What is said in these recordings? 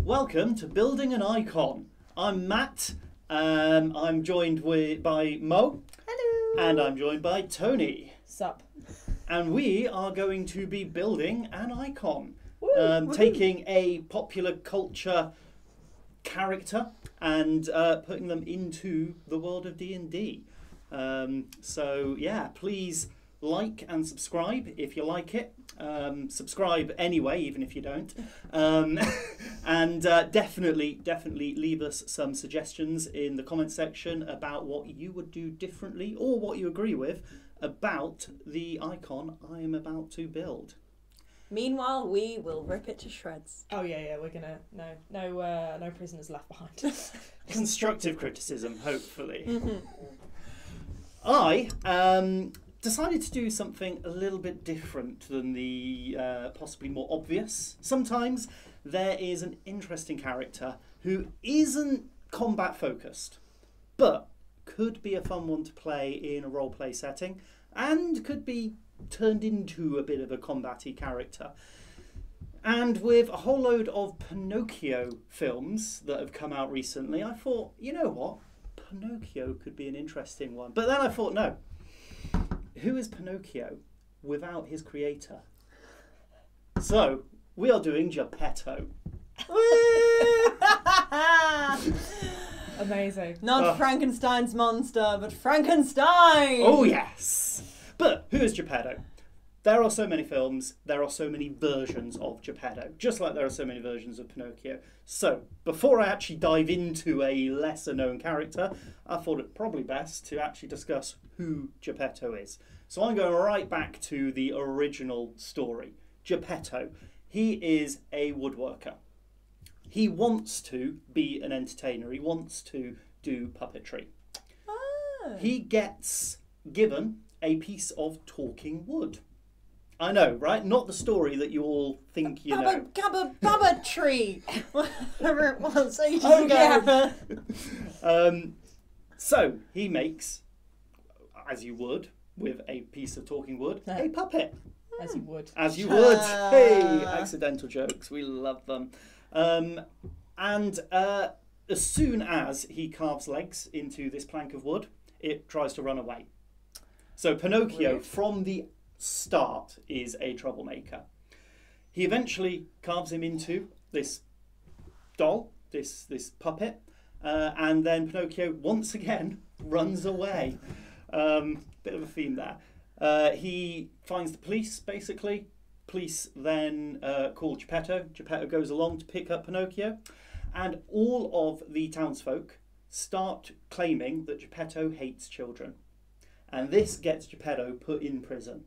Welcome to Building an Icon. I'm Matt. I'm joined by Mo. Hello. And I'm joined by Toni. Sup. And we are going to be building an icon. Woo, taking a popular culture character and putting them into the world of D&D. So yeah, please like and subscribe if you like it. Subscribe anyway, even if you don't. And definitely leave us some suggestions in the comment section about what you would do differently or what you agree with about the icon I am about to build. Meanwhile, we will rip it to shreds. Oh yeah, we're gonna no prisoners left behind. Constructive criticism, hopefully. Mm-hmm. I decided to do something a little bit different than the possibly more obvious. Sometimes there is an interesting character who isn't combat focused, but could be a fun one to play in a role-play setting and could be turned into a bit of a combat-y character. And with a whole load of Pinocchio films that have come out recently, I thought, you know what? Pinocchio could be an interesting one. But then I thought, no. Who is Pinocchio without his creator? So, we are doing Geppetto. Amazing. Not Frankenstein's monster, but Frankenstein! Oh, yes. But who is Geppetto? There are so many films, there are so many versions of Geppetto, just like there are so many versions of Pinocchio. So, before I actually dive into a lesser known character, I thought it probably best to actually discuss who Geppetto is. So I'm going right back to the original story. Geppetto, he is a woodworker. He wants to be an entertainer, he wants to do puppetry. Oh. He gets given a piece of talking wood. I know, right? Not the story that you all think you know. Bubba tree! Whatever it was ages Oh, ago. yeah. So he makes, as you would with a piece of talking wood, a puppet. As you would. As you would. Hey, accidental jokes. We love them. And as soon as he carves legs into this plank of wood, it tries to run away. So Pinocchio, from the start, is a troublemaker. He eventually carves him into this doll, this puppet, and then Pinocchio once again runs away. Bit of a theme there. He finds the police, basically. Police then call Geppetto. Geppetto goes along to pick up Pinocchio, and all of the townsfolk start claiming that Geppetto hates children. And this gets Geppetto put in prison.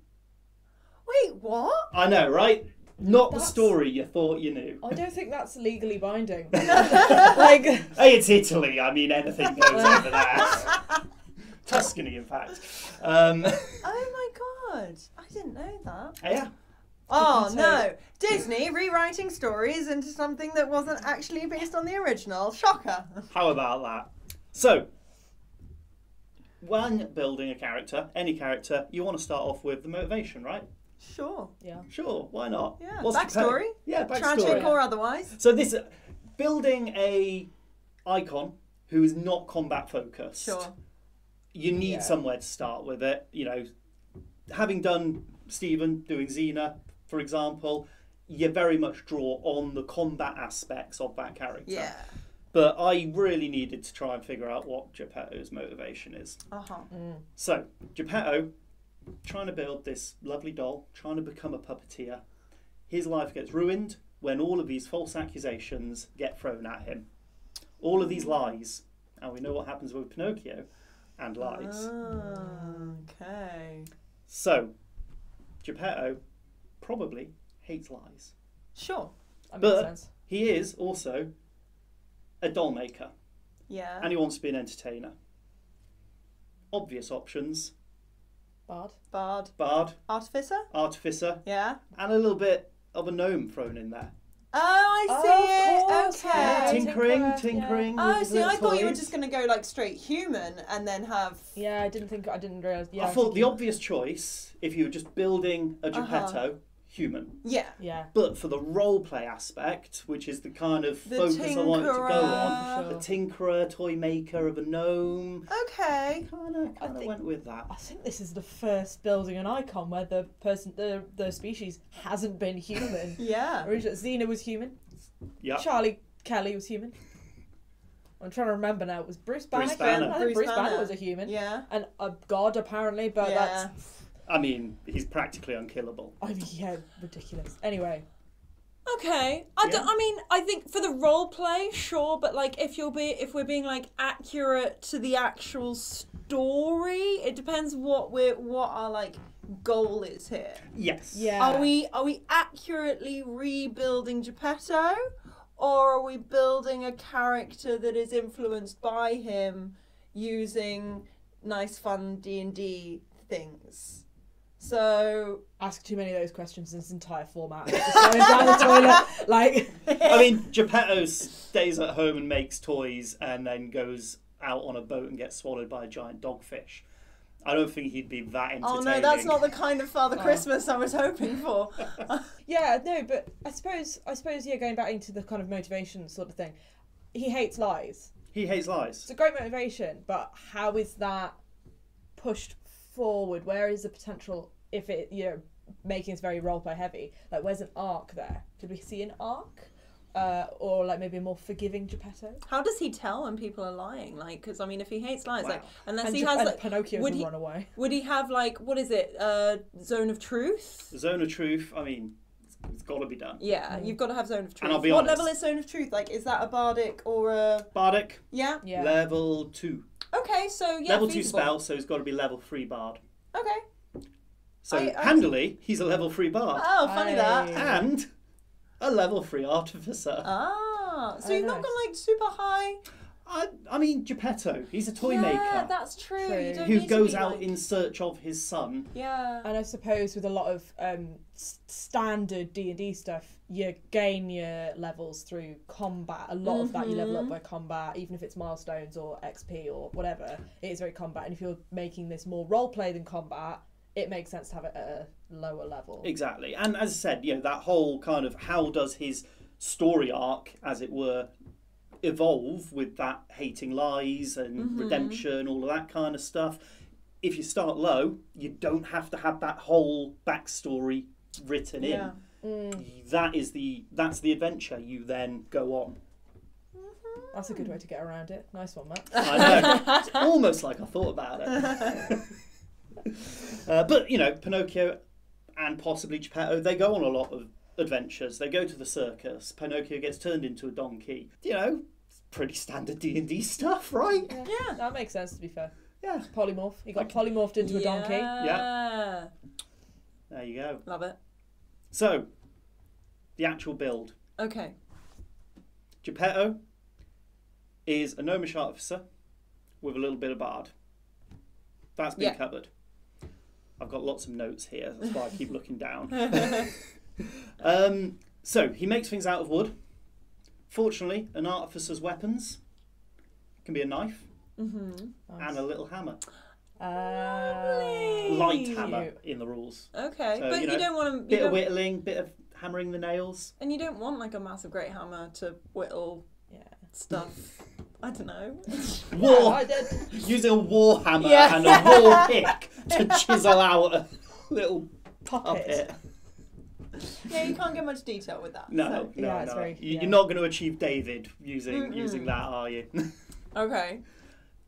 Wait, what? I know, right? Not the story you thought you knew. I don't think that's legally binding. Like, Hey, it's Italy. I mean, anything goes over there. Tuscany, in fact. oh my god, I didn't know that. Yeah. Oh no, Disney rewriting stories into something that wasn't actually based on the original. Shocker. How about that? So, when building a character, any character, you want to start off with the motivation, right? Sure. Yeah. Sure, why not? Yeah. What's Backstory. Yeah, backstory. Tragic or otherwise. So this, building a icon who is not combat focused. Sure. You need somewhere to start with it. You know, having done Stephen doing Xena, for example, you very much draw on the combat aspects of that character. Yeah. But I really needed to try and figure out what Geppetto's motivation is. So, Geppetto, trying to build this lovely doll, trying to become a puppeteer. His life gets ruined when all of these false accusations get thrown at him. All of these lies. And we know what happens with Pinocchio and lies. Okay. So, Geppetto probably hates lies. Sure. That makes But sense. he is also a doll maker. Yeah. And he wants to be an entertainer. Obvious options. Bard. Bard. Artificer. Artificer. Yeah. And a little bit of a gnome thrown in there. Oh, I see it. Okay. Tinkering. Oh, with see, I little thought you were toys. just going to go like straight human and then have. Yeah, I didn't realise. Yeah, I thought the obvious choice, if you were just building a Geppetto, human. Yeah. Yeah. But for the role play aspect, which is the kind of The focus I wanted to go on, Sure. the tinkerer, toy maker of a gnome, Okay. kind of think- went with that. I think this is the first building an icon where the person, the species hasn't been human. Yeah. Originally, Xena was human. Yep. Charlie Kelly was human. I'm trying to remember now. It was Bruce Banner. Bruce Banner. I think Bruce Banner was a human. Yeah. And a god, apparently, but Yeah. I mean, he's practically unkillable. I mean, yeah, ridiculous. Anyway. Okay, Yeah. I think for the role play, sure, but like if we're being like accurate to the actual story, it depends what our like goal is here. Yes. Yeah. Are we accurately rebuilding Geppetto, or are we building a character that is influenced by him using nice fun D&D things? So Ask too many of those questions in this entire format. Just going down the toilet. Like, I mean, Geppetto stays at home and makes toys and then goes out on a boat and gets swallowed by a giant dogfish. I don't think he'd be that entertaining. oh no, that's not the kind of Father Christmas I was hoping for. yeah, no, but I suppose, yeah, going back into the kind of motivation sort of thing, he hates lies. He hates lies. It's a great motivation, but how is that pushed forward? Where is the potential if it, making this very roleplay heavy? Like, where's an arc there? Could we see an arc? Or like maybe a more forgiving Geppetto? How does he tell when people are lying? Like, because I mean, if he hates lies, Wow. like, unless And, he has and like, Pinocchio would can he- run away. would he have like, what is it, zone of truth? The Zone of Truth, I mean, it's got to be done. Yeah, you've got to have zone of truth. And I'll be What honest. level is Zone of Truth? Like, is that a bardic or a... Bardic, Yeah? Yeah. level 2. Okay, so yeah, level 2 feasible. spell, so he's got to be level 3 bard. Okay. So I- handily, he's a level 3 bard. Oh, funny that. Aye. And a level 3 artificer. So Oh, you've not nice. gone like super high. I mean, Geppetto, he's a toy Yeah, maker that's true. True. You don't who need goes to be, out like... in search of his son. Yeah. And I suppose with a lot of standard D&D stuff, you gain your levels through combat. A lot of that you level up by combat, even if it's milestones or XP or whatever. It is very combat. And if you're making this more roleplay than combat, it makes sense to have it at a lower level. Exactly. And as I said, that whole kind of how does his story arc, as it were, evolve with that hating lies and redemption, all of that kind of stuff. If you start low, you don't have to have that whole backstory written Yeah. in. That's the adventure you then go on. That's a good way to get around it. Nice one, Matt. I know. It's almost like I thought about it. But Pinocchio and possibly Geppetto, they go on a lot of adventures. They go to the circus. Pinocchio gets turned into a donkey. Pretty standard D&D stuff, right? Yeah, that makes sense, to be fair. Yeah. Polymorph. He got polymorphed into a donkey. Yeah. There you go. Love it. So, the actual build. Okay. Geppetto is a gnomish artificer with a little bit of bard. That's been Yeah. covered. I've got lots of notes here. That's why I keep looking down. So, he makes things out of wood. Fortunately, an artificer's weapons can be a knife and a little hammer. Light hammer in the rules. Okay, So, but you don't want to... Bit of whittling, bit of hammering the nails. And you don't want like a massive great hammer to whittle Yeah. stuff. I don't know. War, I did. using a war hammer Yeah. and a war pick to chisel out a little Puppet. puppet. Yeah, you can't get much detail with that. No, so. no, Yeah, it's no. very- You're yeah. not going to achieve David using that, are you? Okay.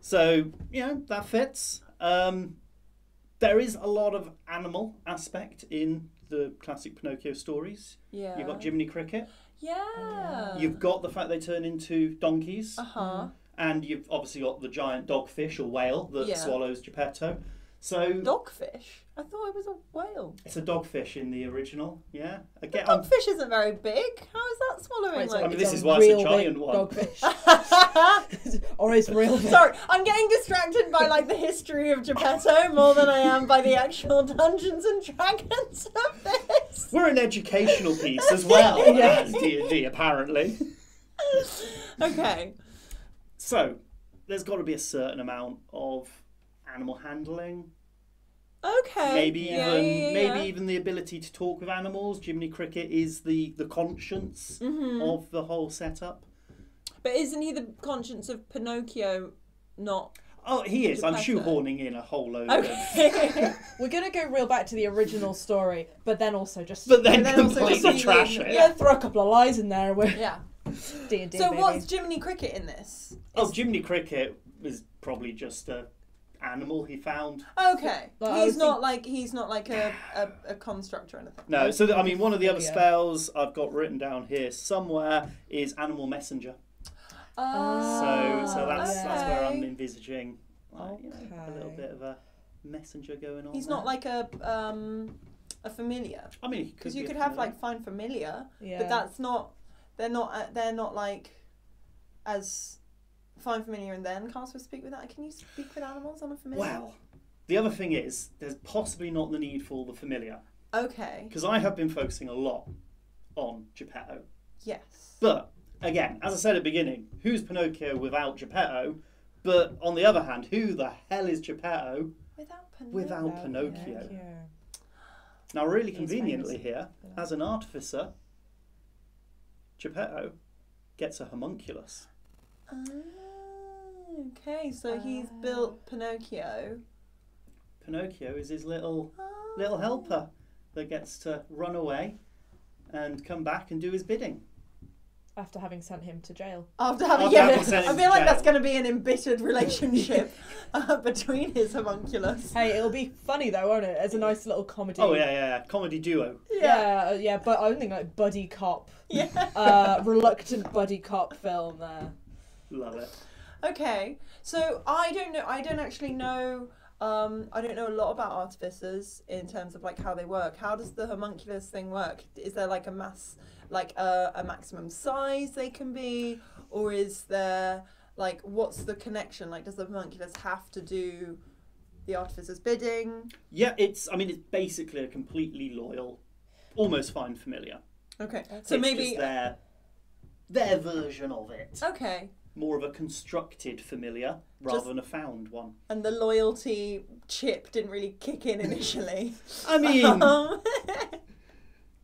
So, that fits. There is a lot of animal aspect in the classic Pinocchio stories. Yeah. You've got Jiminy Cricket. Yeah. You've got the fact they turn into donkeys. Uh-huh. And you've obviously got the giant dogfish or whale that Yeah. swallows Geppetto. So Dogfish? I thought it was a whale. it's a dogfish in the original, yeah. Again, Dogfish isn't very big. How is that swallowing Right, like... I mean, this It's is a why it's a real giant big one. Dogfish. Or it's real. Sorry, I'm getting distracted by like the history of Geppetto more than I am by the actual Dungeons and Dragons of this. We're an educational piece as well as D&D, apparently. Okay. So, there's got to be a certain amount of animal handling. Okay. Maybe Yeah, even yeah, maybe yeah. even the ability to talk with animals. Jiminy Cricket is the conscience of the whole setup. But isn't he the conscience of Pinocchio? Not. Oh, he is. I'm Geppetto. shoehorning in a whole load of... Okay. We're gonna go real back to the original story, but then also just But then also completely just trash it. yeah, throw a couple of lies in there. We're Yeah. D&D. So baby. what's Jiminy Cricket in this? Oh, Jiminy Cricket was probably just a animal he found. Okay. Like, I he's would not like a construct or anything. No, so I mean, one of the other Yeah. spells I've got written down here somewhere is Animal Messenger. So that's where I'm envisaging, like, you know, a little bit of a messenger going on. He's there. not like a familiar. I mean, Because you could have like find familiar, Yeah. but that's not. They're not like as find familiar and then cast with speak with that. Can you speak with animals on a familiar? Well, the other thing is there's possibly not the need for the familiar, Okay. because I have been focusing a lot on Geppetto. Yes. But again, as I said at the beginning, who's Pinocchio without Geppetto? But on the other hand, who the hell is Geppetto without Pinocchio? Now, really He's conveniently famous here, for that. as an artificer, Geppetto gets a homunculus. Okay, so he's built Pinocchio. Pinocchio is his little helper that gets to run away and come back and do his bidding. After having sent him to jail. After having, After having sent I him feel to like that's jail. going to be an embittered relationship between his homunculus. Hey, it'll be funny though, won't it? As a nice little comedy. Oh yeah, comedy duo. Yeah, but I think like buddy cop, Yeah. reluctant buddy cop film there. Love it. Okay, so I don't know. I don't actually know. I don't know a lot about artificers in terms of like how they work. How does the homunculus thing work? Is there like a maximum size they can be, or is there like what's the connection? Like, does the homunculus have to do the artificer's bidding? Yeah, it's basically a completely loyal, almost fine familiar. Okay, So so it's maybe just their version of it. okay, More of a constructed familiar rather than a found one. and the loyalty chip didn't really kick in initially. I mean,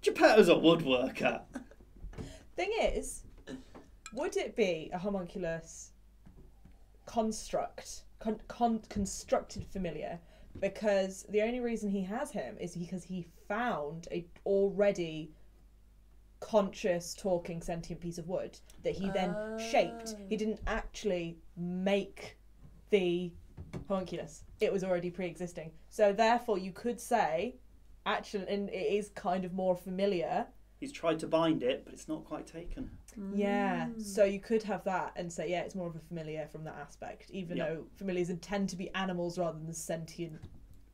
Geppetto's a woodworker. Thing is, would it be a homunculus constructed familiar? Because the only reason he has him is because he found a already conscious talking sentient piece of wood that he then shaped. He didn't actually make the homunculus. It was already pre-existing. So therefore you could say, actually, and it is kind of more familiar. He's tried to bind it, but it's not quite taken. Yeah, so you could have that and say, yeah, it's more of a familiar from that aspect, even though familiars tend to be animals rather than sentient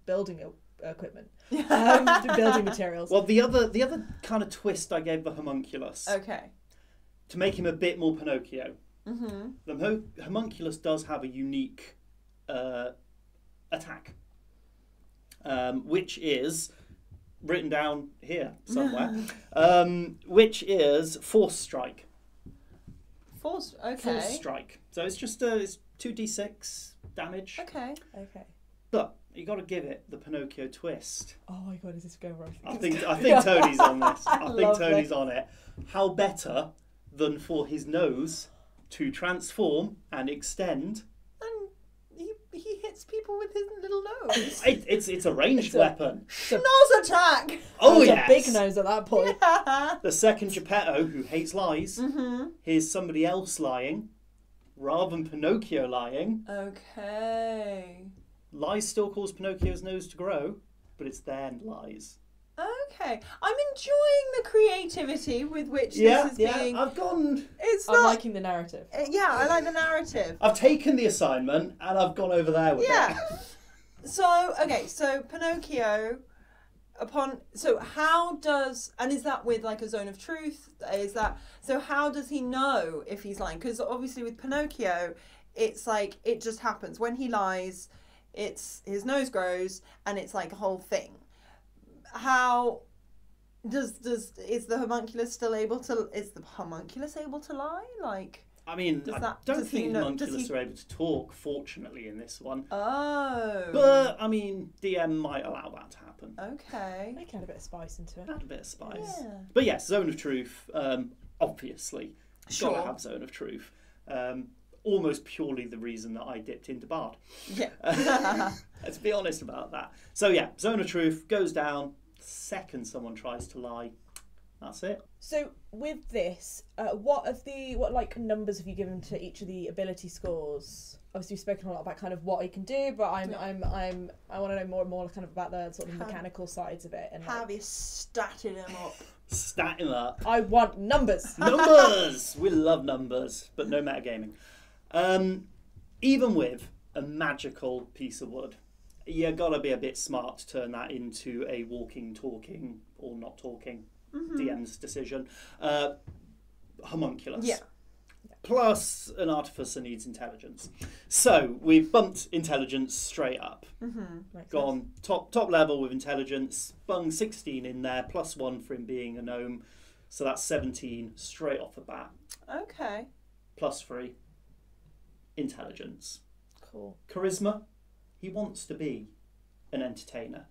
building equipment, building materials. Well, the other kind of twist I gave the homunculus Okay. to make him a bit more Pinocchio. Mm-hmm. The homunculus does have a unique attack, which is written down here somewhere, which is force strike. Force. Okay. Force strike. So it's just it's 2d6 damage. Okay. Okay. But you got to give it the Pinocchio twist. Oh my god, is this going right? I think Tony's on this. I think Love Tony's this. on it. How better than for his nose to transform and extend? And he hits people with his little nose. It's a ranged It's a- weapon. Nose attack. Oh It's yes. a big nose at that point. The second Geppetto, who hates lies, here's somebody else lying, rather than Pinocchio lying. Okay. Lies still cause Pinocchio's nose to grow, but it's their lies. Okay. I'm enjoying the creativity with which Yeah, this is yeah. being. I've gone. It's I'm not. liking the narrative. Yeah, I like the narrative. I've taken the assignment and I've gone over there with Yeah. it. So Pinocchio. How does, and is that with like a zone of truth? How does he know if he's lying? Because obviously with Pinocchio, it's like it just happens when he lies. It's his nose grows and it's like a whole thing. How is the homunculus able to lie? Like, I mean, Does I that- don't does he think know- homunculus does he- are able to talk, fortunately, in this one. Oh. But, I mean, DM might allow that to happen. Okay. They can add a bit of spice into it. Add a bit of spice. Yeah. But yes, Zone of Truth, obviously. Sure. Gotta have Zone of Truth. Almost purely the reason that I dipped into Bard. Yeah. Let's be honest about that. So yeah, Zone of Truth goes down. Second someone tries to lie. That's it. So with this, what like numbers have you given to each of the ability scores? Obviously, we've spoken a lot about kind of what he can do, but I want to know more kind of about the sort of mechanical sides of it. And like, Have you statted him up? Stat him up. I want numbers. Numbers! We love numbers, but no metagaming. Even with a magical piece of wood, you gotta be a bit smart to turn that into a walking, talking, or not talking. DM's decision. Homunculus. Yeah. Plus, an artificer needs intelligence. So we've bumped intelligence straight up. Makes Gone top level with intelligence. Bung 16 in there, +1 for him being a gnome. So that's 17 straight off the bat. Okay. +3 intelligence. Cool. Charisma. He wants to be an entertainer.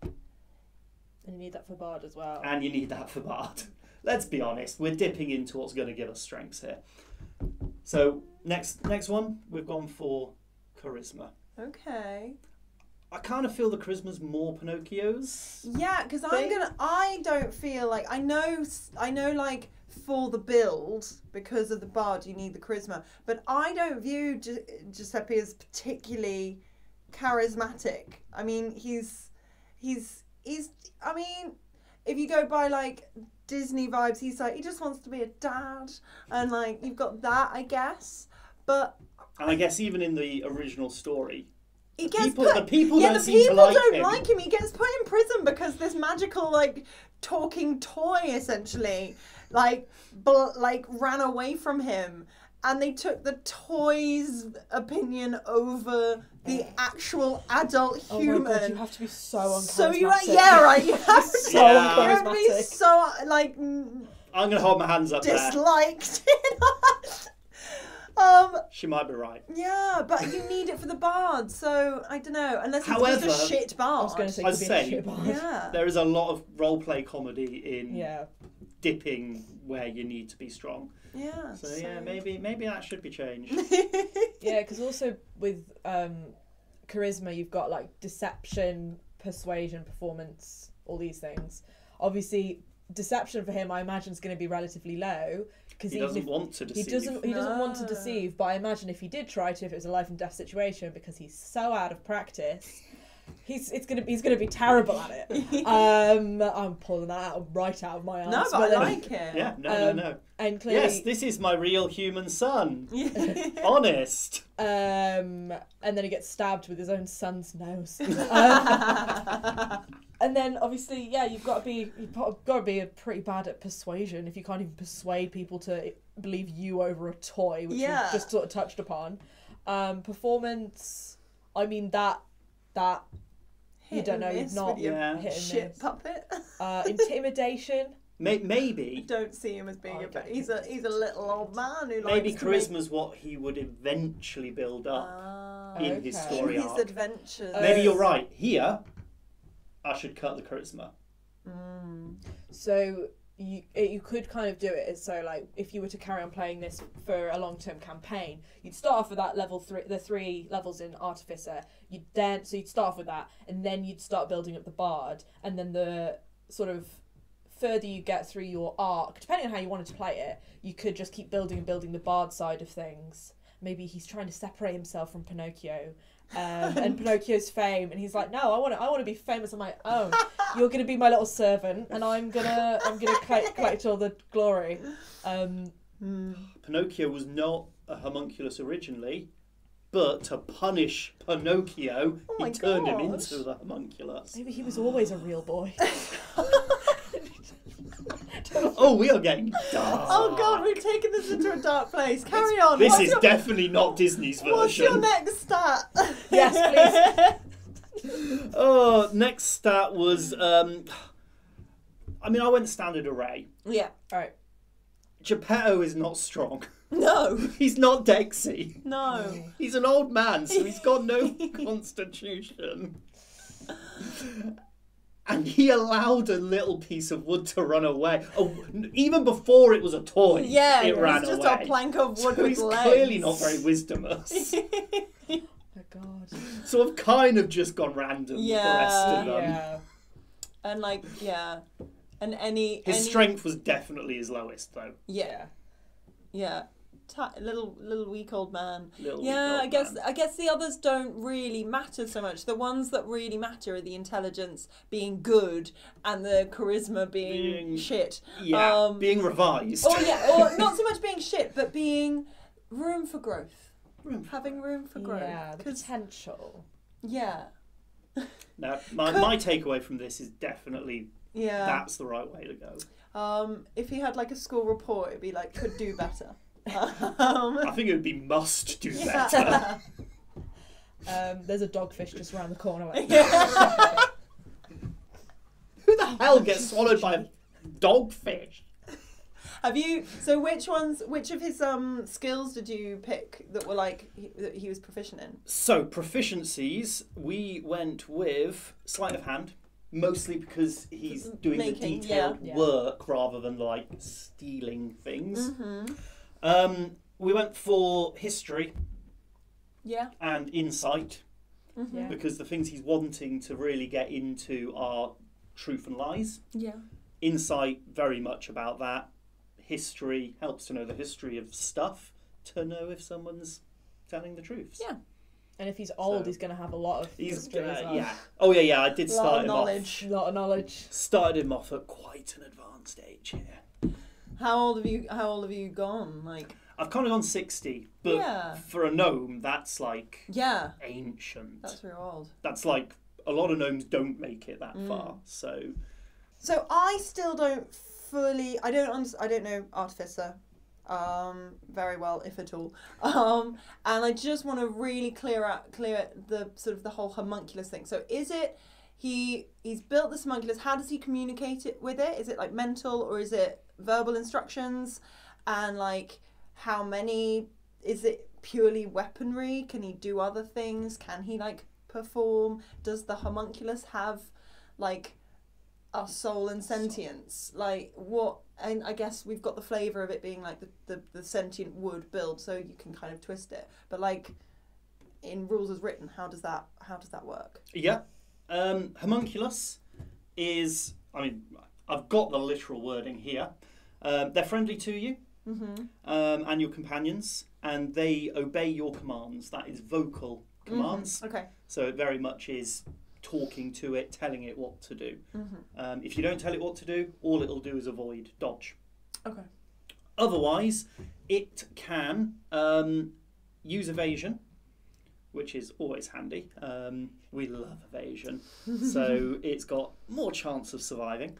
And you need that for Bard as well. And you need that for Bard. Let's be honest, we're dipping into what's going to give us strengths here. So next one, we've gone for charisma. Okay. I kind of feel the charisma's more Pinocchio's. Yeah, because thing. I don't feel like I know like for the build because of the bard you need the charisma, but I don't view Giuseppe as particularly charismatic. I mean, he's. I mean, if you go by like Disney vibes, he's like he just wants to be a dad, and like you've got that, I guess. But And I guess even in the original story, he gets the put, people yeah, don't the seem to people like don't him. like him. He gets put in prison because this magical like talking toy essentially like ran away from him, and they took the toy's opinion over the actual adult human. Oh my god, you have to be so uncharismatic. So you right, you have to So Yeah. you have to be uncharismatic. so like I'm going to hold my hands up there. disliked. She might be right. Yeah, but you need it for the bard, so I don't know. Unless he's However, just a shit bard. I was going to say, I'd could be a say- shit Bard. Yeah. There is a lot of roleplay comedy in Yeah. dipping where you need to be strong. Yeah. So yeah, maybe that should be changed. Yeah, because also with charisma, you've got like deception, persuasion, performance, all these things. Obviously, deception for him, I imagine, is going to be relatively low because He doesn't want to deceive. He doesn't want to No. deceive, but I imagine if he did try to, if it was a life and death situation, because he's so out of practice, he's gonna be terrible at it. I'm pulling that right out of my ass. No, but I then- like it. Yeah, no. And clearly, Yes, this is my real human son. Honest. and then he gets stabbed with his own son's nose. And then obviously, yeah, you've got to be pretty bad at persuasion if you can't even persuade people to believe you over a toy, which Yeah. we've just sort of touched upon. Performance, I mean that you Hit don't and know, you've miss not with your Yeah. hit and shit miss. puppet. Intimidation. Maybe Don't see him as being I a don't he's a little old man who maybe likes to make- charisma's what he would eventually build up in his Okay. story in his arc. adventures. Maybe you're right. Here, I should cut the charisma. So you could kind of do it as so like if you were to carry on playing this for a long-term campaign, you'd start off with that level 3, the 3 levels in Artificer. You'd start off with that, and then you'd start building up the Bard, and then the sort of further you get through your arc, depending on how you wanted to play it, you could just keep building the Bard side of things. Maybe he's trying to separate himself from Pinocchio. And Pinocchio's fame, and he's like, no, I want to be famous on my own. You're gonna be my little servant, and I'm gonna collect all the glory. Pinocchio was not a homunculus originally, but to punish Pinocchio, Oh he my turned him gosh. into the homunculus. Maybe he was always a real boy. Oh, we are getting dark. Oh god, we've taken this into a dark place. Carry on. This What's is your- definitely not Disney's What's your version. next stat? Yes, Oh, next stat was, I mean, I went standard array. Yeah. All right. Geppetto is not strong. No. He's not Dexy. No. He's an old man, so he's got no constitution. And he allowed a little piece of wood to run away. Oh, even before it was a toy, Yeah, it ran it's just away. a plank of wood So with he's legs. clearly not very wisdomous. Oh my god. So I've kind of just gone random with the rest of them. Yeah. And like, yeah. And any His strength was definitely his lowest, though. Yeah. Yeah. Little weak old man. Little Yeah, weak old man. I guess the others don't really matter so much. The ones that really matter are the intelligence being good and the charisma being shit. Yeah, being revised. Oh yeah, or not so much being shit, but being room for growth. Having room for growth. Yeah, the potential. Yeah. Now, my takeaway from this is definitely Yeah. that's the right way to go. If he had like a school report, it'd be like could do better. I think it would be must do better. There's a dogfish just around the corner. Who the hell gets swallowed by a dogfish? Have you? So which of his skills did you pick that were like that he was proficient in? So proficiencies, we went with sleight of hand, mostly because he's doing the detailed yeah. work rather than like stealing things. Mm-hmm. We went for history Yeah. and insight Mm-hmm. Yeah. because the things he's wanting to really get into are truth and lies. Yeah. Insight, very much about that. History helps to know the history of stuff, to know if someone's telling the truths. Yeah. And if he's old, So- he's going to have a lot of He's history as well. yeah. Oh yeah. I did A lot start of him knowledge. A lot of knowledge. off. Started him off at quite an advanced age here. How old have you gone? Like I've kind of gone 60, but Yeah. for a gnome, that's like yeah, ancient. that's real old. That's like a lot of gnomes don't make it that Mm. far. So So I still don't fully. I don't know Artificer very well, if at all. And I just want to really clear the sort of the whole homunculus thing. So is it he's built this homunculus? How does he communicate it with it? Is it like mental or is it verbal instructions? And like how many? Is it purely weaponry? Can he do other things? Can he like perform? Does the homunculus have like a soul and sentience? Like what? And I guess we've got the flavour of it being like the sentient wood build, so you can kind of twist it. But like in rules as written, how does that work? yeah, homunculus is. I mean, I've got the literal wording here. They're friendly to you and your companions, and they obey your commands. That is vocal commands. Okay. So it very much is talking to it, telling it what to do. If you don't tell it what to do, all it'll do is avoid, dodge. Okay. Otherwise, it can use evasion, which is always handy. We love evasion, so it's got more chance of surviving.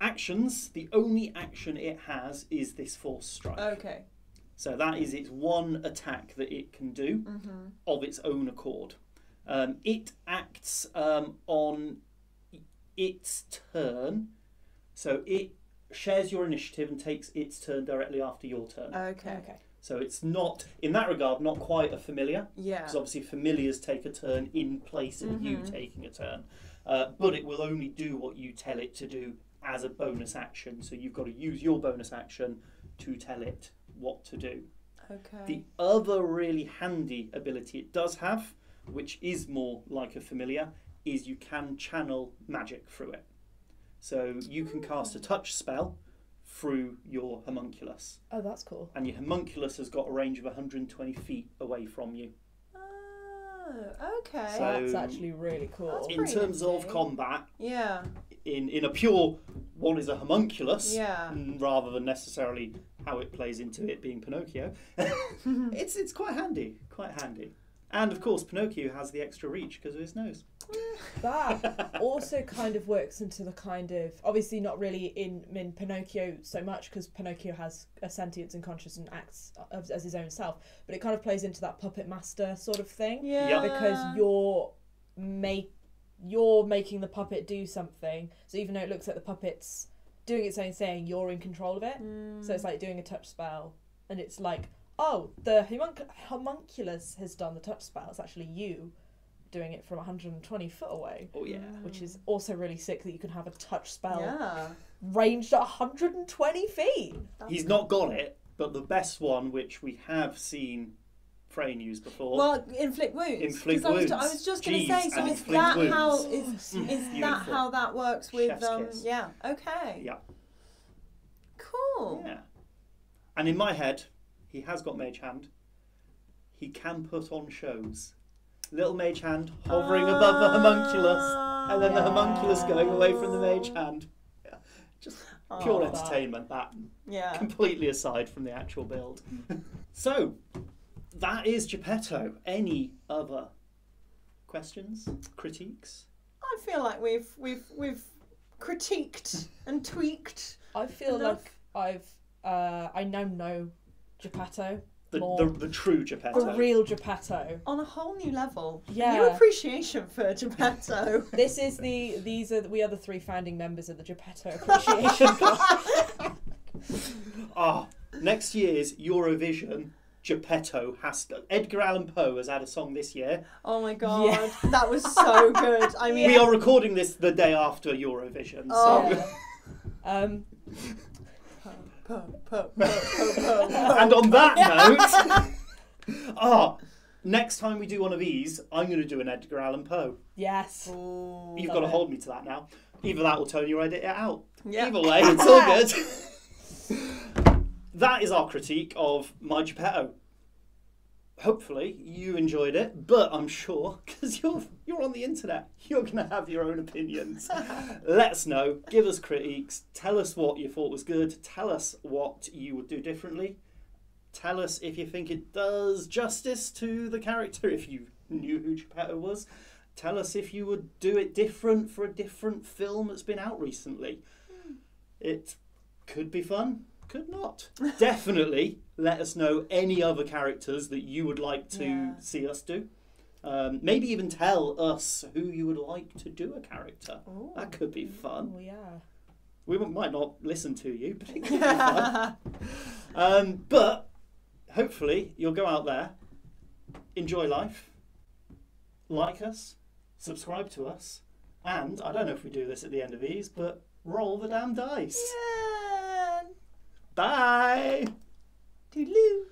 Actions, the only action it has is this force strike. Okay. So that is its one attack that it can do of its own accord. It acts on its turn, so it shares your initiative and takes its turn directly after your turn. Okay. So it's not, in that regard, not quite a familiar, Yeah. because obviously familiars take a turn in place of you taking a turn, but it will only do what you tell it to do as a bonus action, so you've got to use your bonus action to tell it what to do. Okay. The other really handy ability it does have, which is more like a familiar, is you can channel magic through it. So you can cast a touch spell through your homunculus. Oh, that's cool. And your homunculus has got a range of 120 feet away from you. Oh, okay. So- That's actually really cool. That's In pretty terms of nifty. combat, Yeah. in a pure one is a homunculus, Yeah. rather than necessarily how it plays into it being Pinocchio, it's quite handy, And of course, Pinocchio has the extra reach because of his nose. That also kind of works into the kind of, obviously not really in Pinocchio so much because Pinocchio has a sentience and conscience and acts as his own self, but it kind of plays into that puppet master sort of thing. Yeah. Because you're making the puppet do something, so even though it looks like the puppet's doing its own thing, you're in control of it. So it's like doing a touch spell and it's like, oh, the homunculus has done the touch spell. It's actually you doing it from 120 foot away. Oh yeah. Which is also really sick that you can have a touch spell Yeah. ranged at 120 feet. He's not got it, but the best one, which we have seen Frayne use before. Well, inflict wounds. Inflict 'Cause wounds. I was just going to Jeez, say, so and is inflict that wounds. how is that Beautiful. how that works with Chef's kiss. yeah, okay. Yeah. Cool. Yeah. And in my head, he has got Mage Hand. He can put on shows. Little Mage Hand hovering above the homunculus, and then the homunculus going away from the Mage Hand. Yeah. Just pure Oh, entertainment, that. Yeah. Completely aside from the actual build. So, that is Geppetto. Any other questions, critiques? I feel like we've critiqued and tweaked. I feel Enough. like I now know Geppetto The more. the true Geppetto. The real Geppetto. On a whole new level. Yeah. New appreciation for Geppetto. We are the 3 founding members of the Geppetto Appreciation Club. Next year's Eurovision, Geppetto has to. Edgar Allan Poe has had a song this year. Oh my god, Yeah. that was so good. I mean, We are recording this the day after Eurovision. Oh. So. Yeah. And on that note, next time we do one of these, I'm going to do an Edgar Allan Poe. Yes. Ooh. You've got to hold me to that now. Either that or Tony or edit it out. Yeah. Either way, it's all good. That is our critique of My Geppetto. Hopefully you enjoyed it, but I'm sure, because you're on the internet, you're going to have your own opinions. Let us know, give us critiques, tell us what you thought was good, tell us what you would do differently, tell us if you think it does justice to the character, if you knew who Geppetto was. Tell us if you would do it different for a different film that's been out recently. It could be fun, could not. Definitely let us know any other characters that you would like to see us do. Maybe even tell us who you would like to do a character. Ooh. That could be fun. Oh yeah. We might not listen to you, but it could be fun. But hopefully you'll go out there, enjoy life, like us, subscribe to us, and I don't know if we do this at the end of these, but roll the damn dice. Yeah. Bye! Toodaloo.